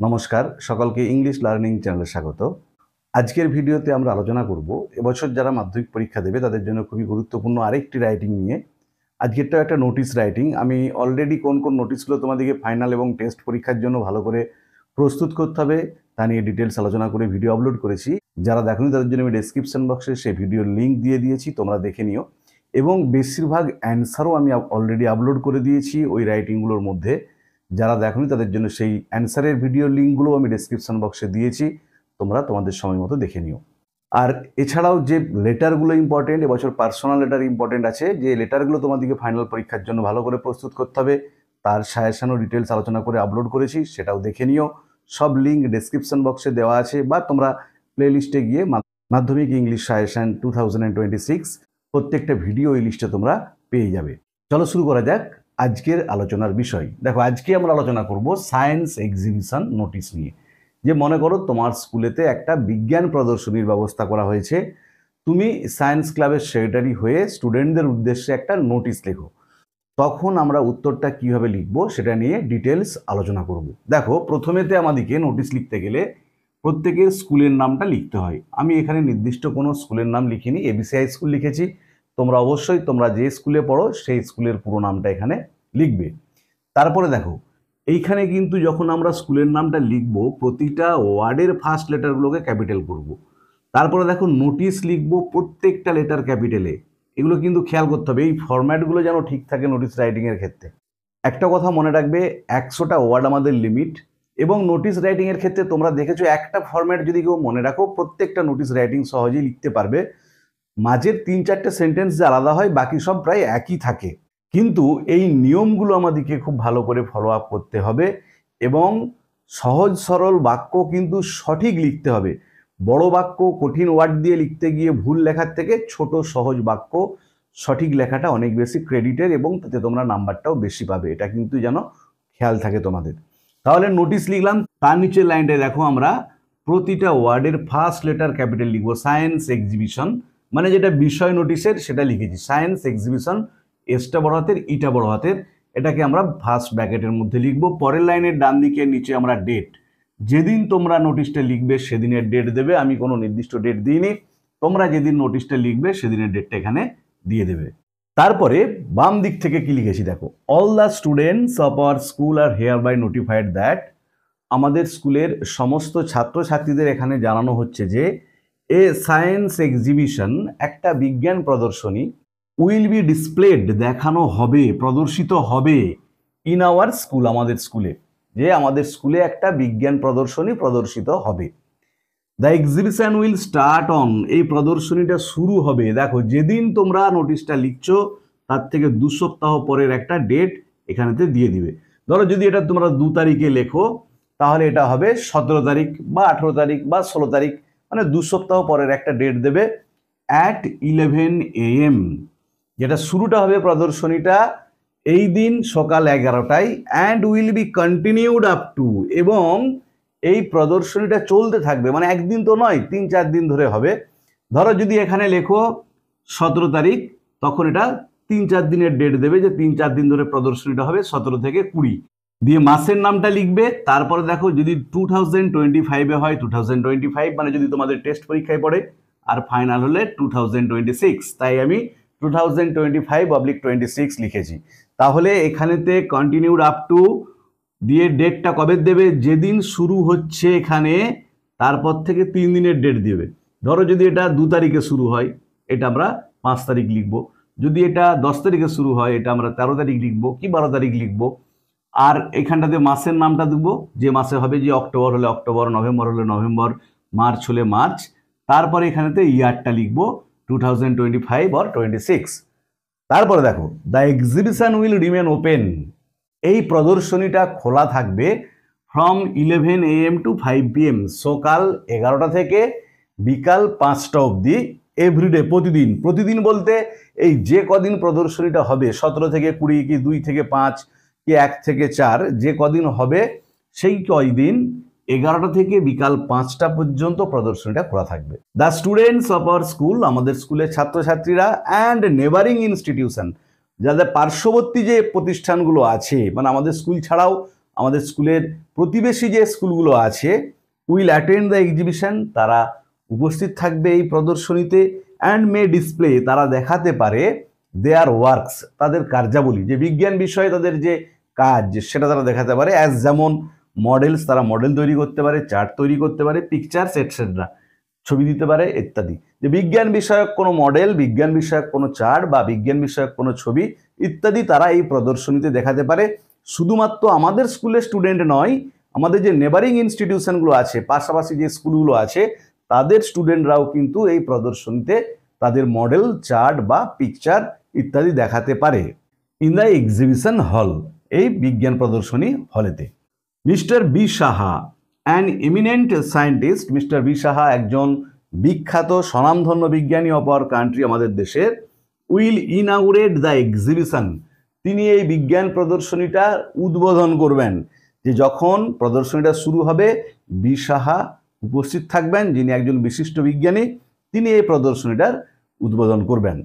নমস্কার, সকলকে English learning চ্যানেলে স্বাগত। আজকের ভিডিওতে আমরা আলোচনা করব এবছর যারা মাধ্যমিক পরীক্ষা দেবে তাদের জন্য খুবই গুরুত্বপূর্ণ আরেকটি রাইটিং নিয়ে। আজকেরটাও একটা নোটিশ রাইটিং। আমি অলরেডি কোন নোটিশগুলো তোমাদেরকে ফাইনাল এবং টেস্ট পরীক্ষার জন্য ভালো করে প্রস্তুত করতে হবে তা নিয়ে ডিটেলস আলোচনা করে ভিডিও আপলোড করেছি। যারা দেখোনি তাদের জন্য আমি ডেসক্রিপশন বক্সে সেই ভিডিওর লিঙ্ক দিয়ে দিয়েছি, তোমরা দেখে নিও। এবং বেশিরভাগ অ্যান্সারও আমি অলরেডি আপলোড করে দিয়েছি ওই রাইটিংগুলোর মধ্যে। যারা দেখোনি তাদের জন্য সেই অ্যান্সারের ভিডিও লিঙ্কগুলো আমি ডেসক্রিপশন বক্সে দিয়েছি, তোমরা তোমাদের সময় মতো দেখে নিও। আর এছাড়াও যে লেটারগুলো ইম্পর্টেন্ট, এবছর পার্সোনাল লেটার ইম্পর্টেন্ট আছে, যে লেটারগুলো তোমাদেরকে ফাইনাল পরীক্ষার জন্য ভালো করে প্রস্তুত করতে হবে তার সাজেশন ও ডিটেলস আলোচনা করে আপলোড করেছি, সেটাও দেখে নিও। সব লিঙ্ক ডেসক্রিপশন বক্সে দেওয়া আছে, বা তোমরা প্লেলিস্টে গিয়ে মাধ্যমিক ইংলিশ সাজেশন 2026 প্রত্যেকটা ভিডিও এই লিস্টে তোমরা পেয়ে যাবে। চলো শুরু করা যাক আজকের আলোচনার বিষয়। দেখো, আজকে আমরা আলোচনা করব সায়েন্স এক্সিবিশন নোটিশ নিয়ে। যে মনে করো তোমার স্কুলেতে একটা বিজ্ঞান প্রদর্শনীর ব্যবস্থা করা হয়েছে, তুমি সায়েন্স ক্লাবের সেক্রেটারি হয়ে স্টুডেন্টদের উদ্দেশ্যে একটা নোটিশ লেখো। তখন আমরা উত্তরটা কিভাবে লিখবো সেটা নিয়ে ডিটেলস আলোচনা করব। দেখো, প্রথমেতে আমাদেরকে নোটিশ লিখতে গেলে প্রত্যেকের স্কুলের নামটা লিখতে হয়। আমি এখানে নির্দিষ্ট কোনো স্কুলের নাম লিখিনি, এবিসি হাই স্কুল লিখেছি। তোমরা অবশ্যই তোমরা যে স্কুলে পড়ো সেই স্কুলের পুরো নামটা এখানে লিখবে। তারপরে দেখো, এইখানে কিন্তু যখন আমরা স্কুলের নামটা লিখবো প্রতিটা ওয়ার্ডের ফার্স্ট লেটারগুলোকে ক্যাপিটাল করব। তারপরে দেখো, নোটিশ লিখবো প্রত্যেকটা লেটার ক্যাপিটালে। এগুলো কিন্তু খেয়াল করতে হবে, এই ফরম্যাটগুলো যেন ঠিক থাকে নোটিশ রাইটিংয়ের ক্ষেত্রে। একটা কথা মনে রাখবে, 100টা ওয়ার্ড আমাদের লিমিট, এবং নোটিশ রাইটিংয়ের ক্ষেত্রে তোমরা দেখেছো একটা ফরম্যাট যদি কেউ মনে রাখো প্রত্যেকটা নোটিশ রাইটিং সহজেই লিখতে পারবে। মাঝের 3-4টে সেন্টেন্স যে আলাদা হয়, বাকি সব প্রায় একই থাকে। কিন্তু এই নিয়মগুলো আমাদেরকে খুব ভালো করে ফলো আপ করতে হবে, এবং সহজ সরল বাক্য কিন্তু সঠিক লিখতে হবে। বড় বাক্য কঠিন ওয়ার্ড দিয়ে লিখতে গিয়ে ভুল লেখার থেকে ছোট সহজ বাক্য সঠিক লেখাটা অনেক বেশি ক্রেডিটের, এবং তাতে তোমরা নাম্বারটাও বেশি পাবে। এটা কিন্তু যেন খেয়াল থাকে তোমাদের। তাহলে নোটিশ লিখলাম, তার নিচের লাইনটায় দেখো আমরা প্রতিটা ওয়ার্ডের ফার্স্ট লেটার ক্যাপিটাল লিখবো। সায়েন্স এক্সিবিশন মানে যেটা বিষয় নোটিশের সেটা লিখেছি, সায়েন্স এক্সিবিশন, এসটা বড় হাতের, ইটা বড় হাতের, এটাকে আমরা ফার্স্ট ব্র্যাকেটের মধ্যে লিখবো। পরের লাইনের ডান দিকে নিচে আমরা ডেট, যেদিন তোমরা নোটিশটা লিখবে সেদিনের ডেট দেবে। আমি কোনো নির্দিষ্ট ডেট দিইনি, তোমরা যেদিন নোটিশটা লিখবে সেদিনের ডেটটা এখানে দিয়ে দেবে। তারপরে বাম দিক থেকে কি লিখেছি দেখো, all the students of our school are hereby notified that, আমাদের স্কুলের সমস্ত ছাত্রছাত্রীদের এখানে জানানো হচ্ছে যে এ সায়েন্স এক্সিবিশন, একটা বিজ্ঞান প্রদর্শনী, উইল বি ডিসপ্লেড, দেখানো হবে, প্রদর্শিত হবে, ইন আওয়ার স্কুল, আমাদের স্কুলে, যে আমাদের স্কুলে একটা বিজ্ঞান প্রদর্শনী প্রদর্শিত হবে। The exhibition will start on, এই প্রদর্শনীটা শুরু হবে। দেখো, যেদিন তোমরা নোটিশটা লিখছো তার থেকে 2 সপ্তাহ পরের একটা ডেট এখানেতে দিয়ে দিবে। ধরো যদি এটা তোমরা 2 তারিখে লেখো, তাহলে এটা হবে 17 তারিখ বা 18 তারিখ বা 16 তারিখ, মানে 2 সপ্তাহ পরের একটা ডেট দেবে। অ্যাট 11 AM, যেটা শুরুটা হবে প্রদর্শনীটা এই দিন সকাল 11টায়, and will be continued up to, এবং এই প্রদর্শনীটা চলতে থাকবে, মানে একদিন তো নয়, 3-4 দিন ধরে হবে। ধরো যদি এখানে লেখো 17 তারিখ, তখন এটা 3-4 দিনের ডেট দেবে, যে 3-4 দিন ধরে প্রদর্শনীটা হবে, 17 থেকে 20 দিয়ে মাসের নামটা লিখবে। তারপরে দেখো, যদি 2025-এ হয় 2025, মানে যদি তোমাদের টেস্ট পরীক্ষায় পড়ে, আর ফাইনাল হলে 2026, তাই আমি 2025/26 লিখেছি। তাহলে এখানেতে কন্টিনিউড আপ টু দিয়ে ডেটটা কবে দেবে, যেদিন শুরু হচ্ছে এখানে তারপর থেকে 3 দিনের ডেট দেবে। ধরো যদি এটা 2 তারিখে শুরু হয়, এটা আমরা 5 তারিখ লিখবো। যদি এটা 10 তারিখে শুরু হয়, এটা আমরা 13 তারিখ লিখবো কি 12 তারিখ লিখবো। আর এখানটাতে মাসের নামটা দেবো, যে মাসে হবে, যে অক্টোবর হলে অক্টোবর, নভেম্বর হলে নভেম্বর, মার্চ হলে মার্চ। তারপরে এখানেতে ইয়ারটা লিখবো 2025 or 26। তারপরে দেখো, the exhibition will remain open, এই প্রদর্শনীটা খোলা থাকবে ফ্রম 11 AM to 5 PM, সকাল 11টা থেকে বিকাল 5টা অবধি, এভরিডে, প্রতিদিন। প্রতিদিন বলতে এই যে কদিন প্রদর্শনীটা হবে, 17 থেকে 20 কি 2 থেকে 5 কি 1 থেকে 4, যে কদিন হবে সেই কয়দিন 11টা থেকে বিকাল 5টা পর্যন্ত প্রদর্শনীটা খোলা থাকবে। The students of our school, আমাদের স্কুলের ছাত্রছাত্রীরা, অ্যান্ড নেবারিং ইনস্টিটিউশন, যাদের পার্শ্ববর্তী যে প্রতিষ্ঠানগুলো আছে, মানে আমাদের স্কুল ছাড়াও আমাদের স্কুলের প্রতিবেশী যে স্কুলগুলো আছে উইল অ্যাটেন্ড দ্য এক্সিবিশন, তারা উপস্থিত থাকবে এই প্রদর্শনীতে। অ্যান্ড মে ডিসপ্লে, তারা দেখাতে পারে দেয়ার ওয়ার্কস, তাদের কার্যাবলী, যে বিজ্ঞান বিষয়ে তাদের যে কাজ সেটা তারা দেখাতে পারে। অ্যাজ যেমন মডেলস, তারা মডেল তৈরি করতে পারে, চার্ট তৈরি করতে পারে, পিকচার্স এটসেট্রা, ছবি দিতে পারে ইত্যাদি। যে বিজ্ঞান বিষয়ক কোনো মডেল, বিজ্ঞান বিষয়ক কোনো চার্ট বা বিজ্ঞান বিষয়ক কোনো ছবি ইত্যাদি তারা এই প্রদর্শনীতে দেখাতে পারে। শুধুমাত্র আমাদের স্কুলের স্টুডেন্ট নয়, আমাদের যে নেবারিং ইনস্টিটিউশনগুলো আছে, পাশাপাশি যে স্কুলগুলো আছে, তাদের স্টুডেন্টরাও কিন্তু এই প্রদর্শনীতে তাদের মডেল, চার্ট বা পিকচার ইত্যাদি দেখাতে পারে ইন দ্য এক্সিবিশন হল, এই বিজ্ঞান প্রদর্শনী হলেতে। Mister B Saha, an eminent scientist, Mister B Saha একজন বিখ্যাত স্বনামধন্য বিজ্ঞানী অফ আওয়ার কান্ট্রি, আমাদের দেশের, উইল ইনাগুরেট দ্য এক্সিবিশন, তিনি এই বিজ্ঞান প্রদর্শনীটা উদ্বোধন করবেন। যে যখন প্রদর্শনীটা শুরু হবে বি সাহা উপস্থিত থাকবেন, যিনি একজন বিশিষ্ট বিজ্ঞানী, তিনি এই প্রদর্শনীটার উদ্বোধন করবেন।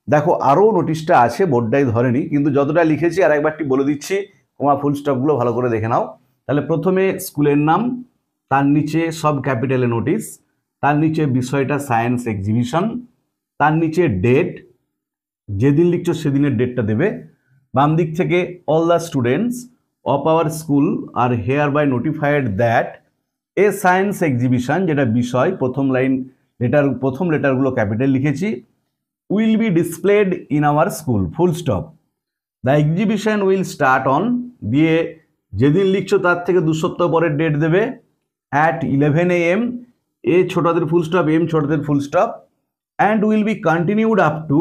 দেখো আরও নোটিশটা আছে, বোর্ডটাই ধরেনি, কিন্তু যতটা লিখেছি আর একবারটি বলে দিচ্ছি, কমা ফুল স্টপগুলো ভালো করে দেখে নাও। তাহলে প্রথমে স্কুলের নাম, তার নিচে সব ক্যাপিটালে নোটিশ, তার নিচে বিষয়টা সায়েন্স এক্সিবিশন, তার নিচে ডেট, যেদিন লিখছো সেদিনের ডেটটা দেবে। বাম দিক থেকে all the students of our school are hereby notified that a science exhibition, যেটা বিষয়, প্রথম লাইন প্রথম লেটারগুলো ক্যাপিটাল লিখেছি, will be displayed in our school, full stop. The exhibition will start on, দিয়ে যেদিন লিখছো তার থেকে 2 সপ্তাহ পরের ডেট দেবে, অ্যাট 11 AM, এ ছোটদের ফুল স্টপ, এম ছোটদের full stop, and will be continued up two,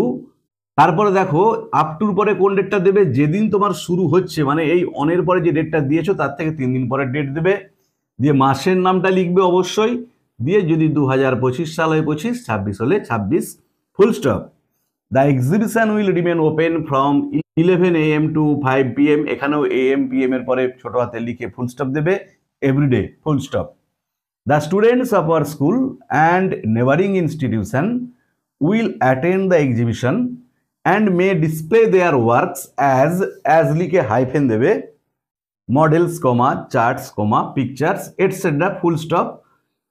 তারপরে দেখো আপ টুর পরে কোন ডেটটা দেবে, যেদিন তোমার শুরু হচ্ছে, মানে এই অনের পরে যে ডেটটা দিয়েছো তার থেকে 3 দিন পরের ডেট দেবে, দিয়ে মাসের নামটা লিখবে অবশ্যই, দিয়ে যদি 2025 সাল হয় 25, 26 হলে 26, full stop. The exhibition will remain open from 11 AM to 5 PM, এখানেও AM PM এর পরে ছোট হাতে লিখে ফুল স্টপ দেবে, everyday, full stop. The students of our school and neighbouring institution will attend the exhibition and may display their works as লিখে hyphen দেবে, models comma charts comma pictures etcetera, full stop,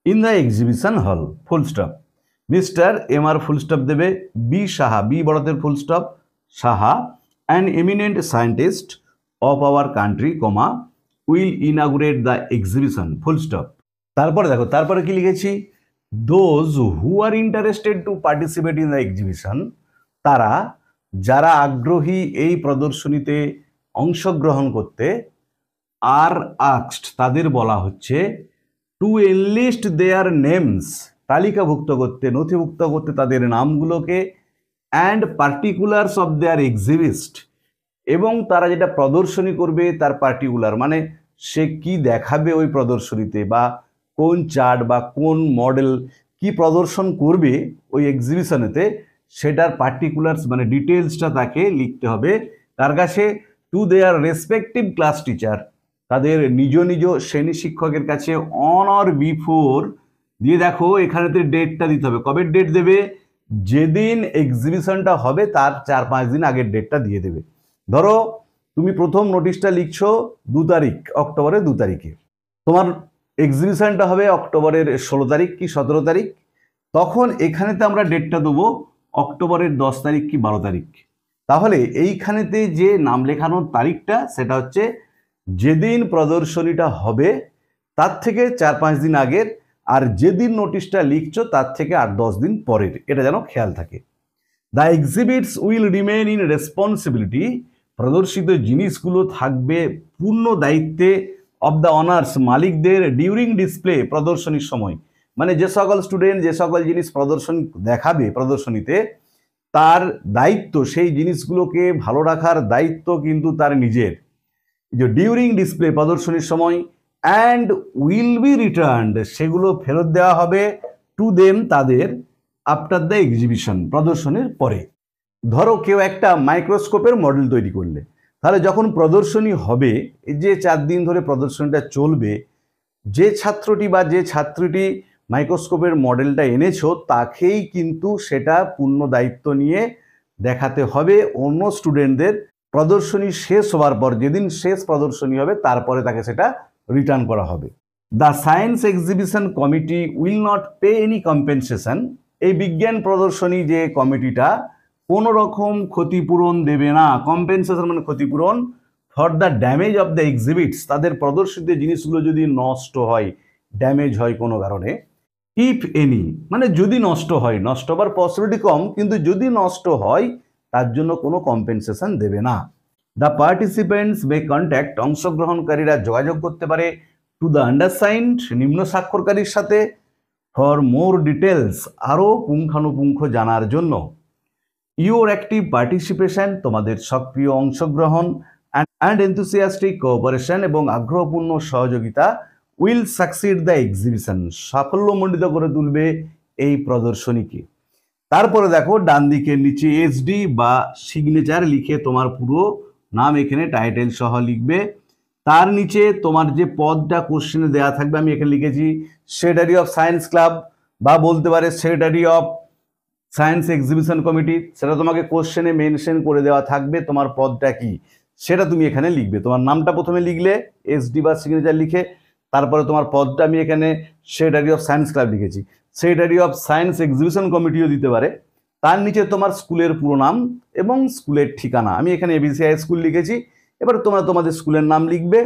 in the exhibition hall, full stop. Mister MR full stop দেবে, B Saha, B বড়দের full stop, Saha, an eminent scientist of our country comma will inaugurate the exhibition, full stop. তারপরে দেখো তারপরে কি লিখেছি, those who are interested to participate in the exhibition, তারা যারা আগ্রহী এই প্রদর্শনীতে অংশগ্রহণ করতে, আর আস্কড, তাদের বলা হচ্ছে, টু এনলিস্ট দেয়ার নেমস, তালিকাভুক্ত করতে, নথিভুক্ত করতে তাদের নামগুলোকে, and particulars of their exhibit, এবং তারা যেটা প্রদর্শনী করবে তার পার্টিকুলার, মানে সে কি দেখাবে ওই প্রদর্শনীতে, বা কোন চার্ট বা কোন মডেল কি প্রদর্শন করবে ওই এক্সিবিশনেতে, সেটার পার্টিকুলার্স মানে ডিটেলসটা তাকে লিখতে হবে। তার কাছে, to their respective class teacher, তাদের নিজ নিজ শ্রেণী শিক্ষকের কাছে, অন অর বিফোর, দিয়ে দেখো এখানেতে ডেটটা দিতে হবে, কবে ডেট দেবে, যেদিন এক্সিবিশনটা হবে তার 4-5 দিন আগের ডেটটা দিয়ে দেবে। ধরো তুমি প্রথম নোটিশটা লিখছো 2 তারিখ, অক্টোবরের 2 তারিখে, তোমার এক্সিবিশনটা হবে অক্টোবরের 16 তারিখ কি 17 তারিখ, তখন এখানেতে আমরা ডেটটা দেবো অক্টোবরের 10 তারিখ কি 12 তারিখ। তাহলে এইখানেতে যে নাম লেখানোর তারিখটা সেটা হচ্ছে যেদিন প্রদর্শনীটা হবে তার থেকে 4-5 দিন আগের, আর যেদিন নোটিশটা লিখছো তার থেকে 8-10 দিন পরের, এটা যেন খেয়াল থাকে। The exhibits will remain in responsibility, প্রদর্শিত জিনিসগুলো থাকবে পূর্ণ দায়িত্বে অফ দ্য অনার্স, মালিকদের, ডিউরিং ডিসপ্লে, প্রদর্শনীর সময়, মানে যে সকল স্টুডেন্ট যে সকল জিনিস প্রদর্শন দেখাবে প্রদর্শনীতে, তার দায়িত্ব সেই জিনিসগুলোকে ভালো রাখার দায়িত্ব কিন্তু তার নিজের, যে ডিউরিং ডিসপ্লে প্রদর্শনীর সময়, অ্যান্ড উইল বি রিটার্নড, সেগুলো ফেরত দেওয়া হবে, টু দেম, তাদের, আফটার দ্য এক্সিবিশন, প্রদর্শনীর পরে। ধরো কেউ একটা মাইক্রোস্কোপের মডেল তৈরি করলে, তাহলে যখন প্রদর্শনী হবে, এই যে 4 দিন ধরে প্রদর্শনীটা চলবে, যে ছাত্রটি বা যে ছাত্রীটি মাইক্রোস্কোপের মডেলটা এনেছো তাকেই কিন্তু সেটা পূর্ণ দায়িত্ব নিয়ে দেখাতে হবে অন্য স্টুডেন্টদের প্রদর্শনী শেষ হওয়ার পর, যেদিন শেষ প্রদর্শনী হবে তারপরে তাকে সেটা রিটার্ন করা হবে। The science exhibition committee will not pay any compensation. এই বিজ্ঞান প্রদর্শনী যে কমিটিটা কোনো রকম ক্ষতিপূরণ দেবে না। কম্পেনসেশন মানে ক্ষতিপূরণ। For the damage of the exhibits, তাদের প্রদর্শিত জিনিসগুলো যদি নষ্ট হয়, ড্যামেজ হয় কোনো কারণে, ইফ এনি মানে যদি নষ্ট হয়, নষ্ট হবার পসিবিলিটি কম, কিন্তু যদি নষ্ট হয় তার জন্য কোনো কম্পেনসেশন দেবে না। দ্য পার্টিসিপেন্টস মে কন্ট্যাক্ট, অংশগ্রহণকারীরা যোগাযোগ করতে পারে টু দ্য আন্ডারসাইন্ড, নিম্ন স্বাক্ষরকারীর সাথে, ফর মোর ডিটেলস, আরও পুঙ্খানুপুঙ্খ জানার জন্য। ইউর অ্যাক্টিভ পার্টিসিপেশন, তোমাদের সক্রিয় অংশগ্রহণ, অ্যান্ড এনথুসিয়াস্টিক কোঅপারেশন, এবং আগ্রহপূর্ণ সহযোগিতা, উইল সাকসিড দ্য এক্সিবিশন, সাফল্যমণ্ডিত করে তুলবে এই প্রদর্শনীকে। তারপরে দেখো ডান দিকের নিচে এসডি বা সিগনেচার লিখে তোমার পুরো নাম এখানে টাইটেল সহ লিখবে। তার নিচে তোমার যে পদটা কোশ্চেনে দেওয়া থাকবে, আমি এখানে লিখেছি সেক্রেটারি অফ সায়েন্স ক্লাব, বা বলতে পারে secretary of science exhibition committee, সেটা তোমাকে কোশ্চেনে মেনশন করে দেওয়া থাকবে তোমার পদটা কি, সেটা তুমি এখানে লিখবে। তোমার নামটা প্রথমে লিখলে এসডি বা সিগনেচার লিখে, তারপরে তোমার পদটা আমি এখানে সেক্রেটারি অফ সায়েন্স ক্লাব লিখেছি, সেক্রেটারি অফ সায়েন্স এক্সিবিশন কমিটিও দিতে পারে। তার নিচে তোমার স্কুলের পুরো নাম এবং স্কুলের ঠিকানা, আমি এখানে এবিসি হাই স্কুল লিখেছি। এবার তোমরা তোমাদের স্কুলের নাম লিখবে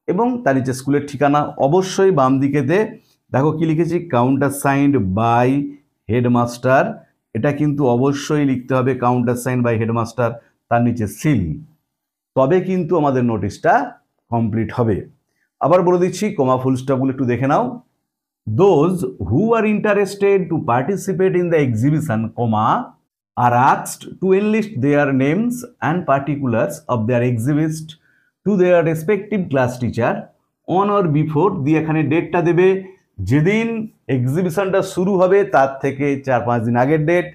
এবং তার নিচে স্কুলের ঠিকানা। অবশ্যই বাম দিকেতে দেখো কি লিখেছি, কাউন্টার সাইন্ড বাই হেডমাস্টার, এটা কিন্তু অবশ্যই লিখতে হবে, কাউন্টার সাইন বাই হেডমাস্টার, তার নিচে সিল, তবে কিন্তু আমাদের নোটিশটা কমপ্লিট হবে। আবার বলে দিচ্ছি, কমা ফুল স্টপগুলো একটু দেখে নাও। Those who are interested to participate in the exhibition, comma, are asked to enlist their names and particulars of their exhibits to their respective class teacher on or before, দিয়ে এখানে ডেটটা দেবে যেদিন এক্সিবিশনটা শুরু হবে তার থেকে 4-5 দিন আগের ডেট,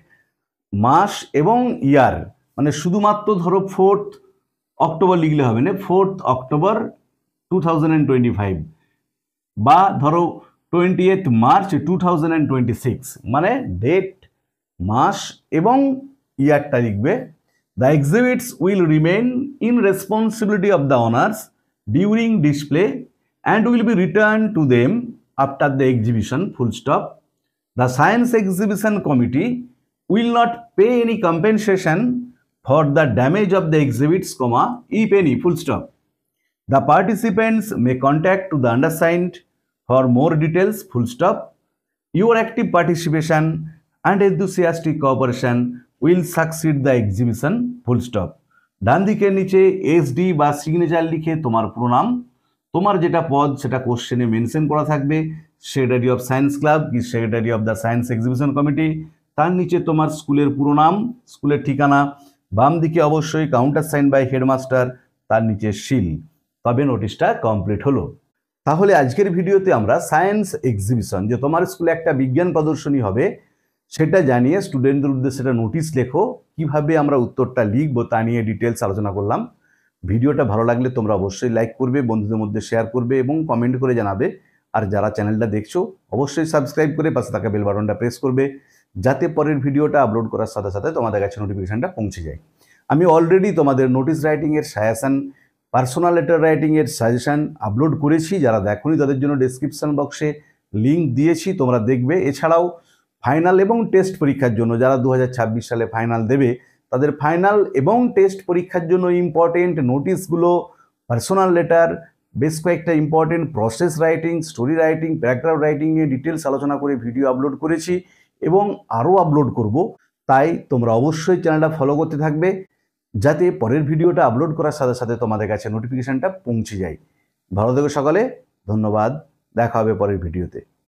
মাস এবং ইয়ার, মানে শুধুমাত্র ধরো 4th অক্টোবর লিখলে হবে না, 4th অক্টোবর 2025, বা ধরো 20th মার্চ 2026, মানে ডেট, মাস এবং ইয়ারটা লিখবে। The exhibits will remain in responsibility of the honours during display and will B return to them after the exhibition, full stop. The science exhibition committee will not pay any compensation for the damage of the exhibits, comma, if any, full stop. The participants may contact to the undersigned for more details, full stop. Your active participation and enthusiastic cooperation will succeed the exhibition, full stop. ডান দিকের নিচে SD বা signature লিখে তোমার পুরো নাম, তোমার যেটা পদ সেটা কোশ্চেনে মেনশন করা থাকবে, সেক্রেটারি অফ সায়েন্স ক্লাব কি secretary of the science exhibition committee, তার নিচে তোমার স্কুলের পুরো নাম, স্কুলের ঠিকানা, বাম দিকে অবশ্যই কাউন্টার সাইন বাই হেডমাস্টার, তার নিচে সিল, তবে নোটিশটা কমপ্লিট হলো। তাহলে আজকের ভিডিওতে আমরা সায়েন্স এক্সিবিশন, যে তোমার স্কুলে একটা বিজ্ঞান প্রদর্শনী হবে, সেটা জানিয়ে স্টুডেন্টদের উদ্দেশ্যে একটা নোটিশ লেখো, কিভাবে আমরা উত্তরটা লিখবো তা নিয়ে ডিটেলস আলোচনা করলাম। ভিডিওটা ভালো লাগলে তোমরা অবশ্যই লাইক করবে, বন্ধুদের মধ্যে শেয়ার করবে এবং কমেন্ট করে জানাবে। আর যারা চ্যানেলটা দেখছো অবশ্যই সাবস্ক্রাইব করে পাশে থাকা বেল বাটনটা প্রেস করবে, যাতে পরের ভিডিওটা আপলোড করার সাথে সাথে তোমাদের কাছে নোটিফিকেশনটা পৌঁছে যায়। আমি অলরেডি তোমাদের নোটিশ রাইটিংয়ের সাজেশন, পার্সোনাল লেটার রাইটিংয়ের সাজেশন আপলোড করেছি, যারা দেখোনি তাদের জন্য ডেসক্রিপশন বক্সে লিঙ্ক দিয়েছি, তোমরা দেখবে। এছাড়াও ফাইনাল এবং টেস্ট পরীক্ষার জন্য যারা 2026 সালে ফাইনাল দেবে, তাদের ফাইনাল এবং টেস্ট পরীক্ষার জন্য ইম্পর্টেন্ট নোটিশগুলো, পার্সোনাল লেটার, বেশ কয়েকটা important process writing, story writing, paragraph writing নিয়ে ডিটেলস আলোচনা করে ভিডিও আপলোড করেছি এবং আরও আপলোড করব। তাই তোমরা অবশ্যই চ্যানেলটা ফলো করতে থাকবে, যাতে পরের ভিডিওটা আপলোড করার সাথে সাথে তোমাদের কাছে নোটিফিকেশনটা পৌঁছে যায়। ভালো থেকো সকালে, ধন্যবাদ, দেখা হবে পরের ভিডিওতে।